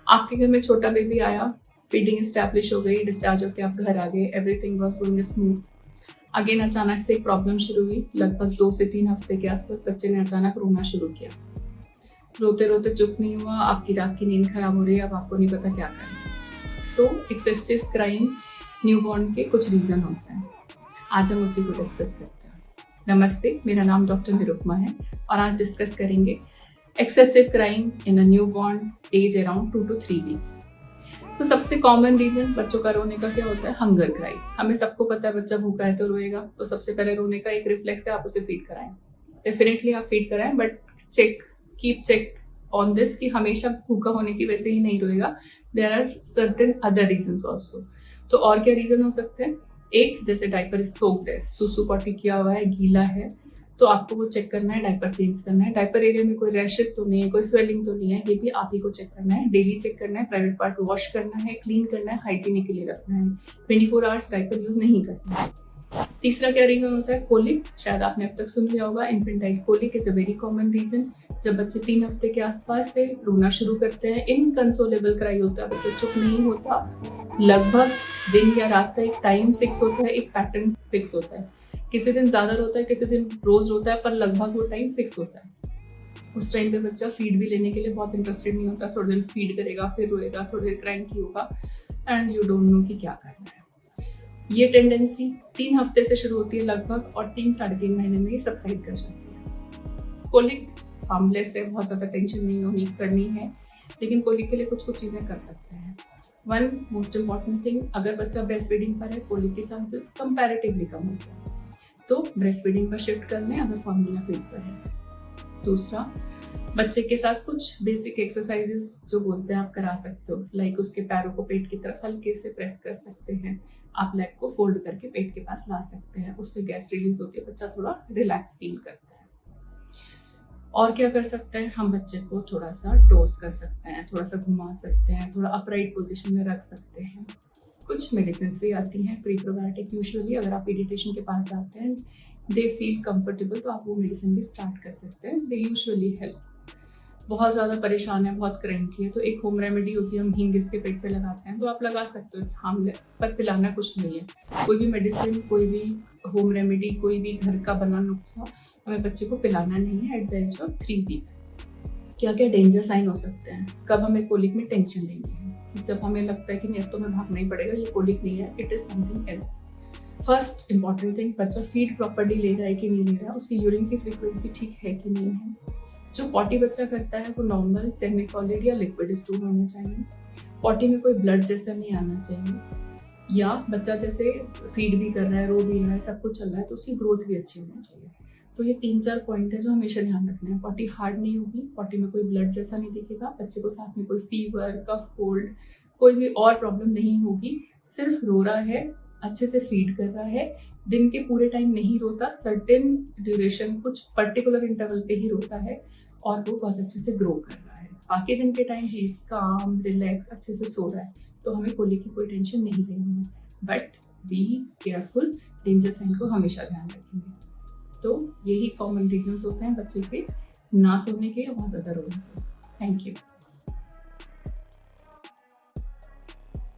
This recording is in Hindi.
आपके घर में छोटा बेबी आया, फीडिंग स्टैब्लिश हो गई, डिस्चार्ज होकर आप घर आ गए, everything was going smooth. Again अचानक से एक प्रॉब्लम शुरू हुई। लगभग 2 से 3 हफ्ते के आसपास बच्चे ने अचानक रोना शुरू किया। रोते रोते चुप नहीं हुआ, आपकी रात की नींद खराब हो रही है, अब आपको नहीं पता क्या करना। तो एक्सेसिव क्राइम न्यूबॉर्न के कुछ रीज़न होते हैं। आज हम उसी को डिस्कस करते हैं। नमस्ते, मेरा नाम डॉक्टर निरुपमा है और आज डिस्कस करेंगे excessive crime in a newborn age around 2 to 3 weeks. तो सबसे कॉमन रीजन बच्चों का रोने का क्या होता है? Hunger cry. हमें सबको पता है बच्चा भूखा है तो रोएगा, तो सबसे पहले रोने का एक रिफ्लेक्स है आप उसे फीड कराएं। डेफिनेटली आप फीड कराएं, but keep check on this कि हमेशा भूखा होने की वजह से ही नहीं रोएगा। There are certain other reasons also. तो और क्या रीजन हो सकते हैं? एक, जैसे डायपर सोक्ड है, सुसु पॉटी किया हुआ है, गीला है, तो आपको वो चेक करना है, डायपर चेंज करना है। डायपर एरिया में कोई रैशेस तो नहीं है, कोई स्वेलिंग तो नहीं है, ये भी आप ही को चेक करना है। डेली चेक करना है, प्राइवेट पार्ट वॉश करना है, क्लीन करना है, हाइजीनिकली रखना है। 24 आवर्स डायपर यूज नहीं करना है। तीसरा क्या रीजन होता है? कोलिक। शायद आपने अब तक सुन लिया होगा, infantile colic is a very common reason. जब बच्चे 3 हफ्ते के आसपास से रोना शुरू करते हैं, इनकंसोलेबल क्राई होता है, बच्चा चुप नहीं होता, लगभग दिन या रात का एक टाइम फिक्स होता है, एक पैटर्न फिक्स होता है। किसी दिन ज्यादा रोता है, किसी दिन रोज रोता है, पर लगभग वो टाइम फिक्स होता है। उस टाइम पे बच्चा फीड भी लेने के लिए बहुत इंटरेस्टेड नहीं होता। थोड़ी देर फीड करेगा, फिर रोएगा, थोड़ी देर क्रैंकी होगा, एंड यू डोंट नो कि क्या करना है। ये टेंडेंसी 3 हफ्ते से शुरू होती है लगभग, और 3-3.5 महीने में ये सबसाइड कर जाती है। कोलिक हार्मलेस है, बहुत ज़्यादा टेंशन नहीं होनी करनी है, लेकिन कोलिक के लिए कुछ चीज़ें कर सकते हैं। वन मोस्ट इम्पॉर्टेंट थिंग, अगर बच्चा ब्रेस्ट फीडिंग पर है, कोलिक के चांसेस कंपैरेटिवली कम होते हैं, तो ब्रेस्ट फीडिंग पर शिफ्ट कर लें अगर फॉर्मूला फीड पर है। दूसरा, बच्चे के साथ कुछ बेसिक एक्सरसाइजेस जो बोलते हैं आप करा सकते हो, लाइक उसके पैरों को पेट की तरफ हल्के से प्रेस कर सकते हैं, आप लेग को फोल्ड करके पेट के पास ला सकते हैं, उससे गैस रिलीज होती है, बच्चा थोड़ा रिलैक्स फील करता है। और क्या कर सकते हैं? हम बच्चे को थोड़ा सा टोस कर सकते हैं, थोड़ा सा घुमा सकते हैं, थोड़ा अपराइट पोजीशन में रख सकते हैं। कुछ मेडिसिन भी आती हैं प्री प्रोबायोटिक। यूजुअली अगर आप पीडियाट्रिशियन के पास जाते हैं, दे फील कंफर्टेबल, तो आप वो मेडिसिन भी स्टार्ट कर सकते हैं। They usually help. बहुत ज़्यादा परेशान है, बहुत क्रैंकी है, तो एक होम रेमेडी होती है, हम हींग इसके पेट पे लगाते हैं, तो आप लगा सकते हो, इट्स हार्मलेस, पर पिलाना कुछ नहीं है। कोई भी मेडिसिन, कोई भी होम रेमेडी, कोई भी घर का बना नुस्खा हमें बच्चे को पिलाना नहीं है at the age of 3 weeks. क्या क्या डेंजर साइन हो सकते हैं? कब हमें कोलिक में टेंशन लेनी है? जब हमें लगता है कि नहीं, अब तो मैं भागना ही पड़ेगा, ये कोलिक नहीं है, it is something else. First important thing, बच्चा फीड प्रॉपर्ली ले रहा है कि नहीं ले रहा है, उसकी यूरिन की फ्रीक्वेंसी ठीक है कि नहीं है। जो पॉटी बच्चा करता है वो नॉर्मल, सेमी सॉलिड या लिक्विड स्टूल होना चाहिए। पॉटी में कोई ब्लड जैसा नहीं आना चाहिए, या बच्चा जैसे फीड भी कर रहा है, रो भी रहा है, सब कुछ चल रहा है, तो उसकी ग्रोथ भी अच्छी होनी चाहिए। तो ये 3-4 पॉइंट है जो हमेशा ध्यान रखना है। पॉटी हार्ड नहीं होगी, पॉटी में कोई ब्लड जैसा नहीं दिखेगा, बच्चे को साथ में कोई फीवर, कफ, कोल्ड, कोई भी और प्रॉब्लम नहीं होगी, सिर्फ रो रहा है, अच्छे से फीड कर रहा है, दिन के पूरे टाइम नहीं रोता, सर्टेन ड्यूरेशन, कुछ पर्टिकुलर इंटरवल पे ही रोता है, और वो बहुत अच्छे से ग्रो कर रहा है। बाकी दिन के टाइम ही इज काम, रिलैक्स, अच्छे से सो रहा है, तो हमें कोलिक की कोई टेंशन नहीं लेनी है। But be careful, danger sign को हमेशा ध्यान रखेंगे। तो यही कॉमन रीजंस होते हैं बच्चे के ना सोने के या बहुत ज़्यादा रोने के। Thank you.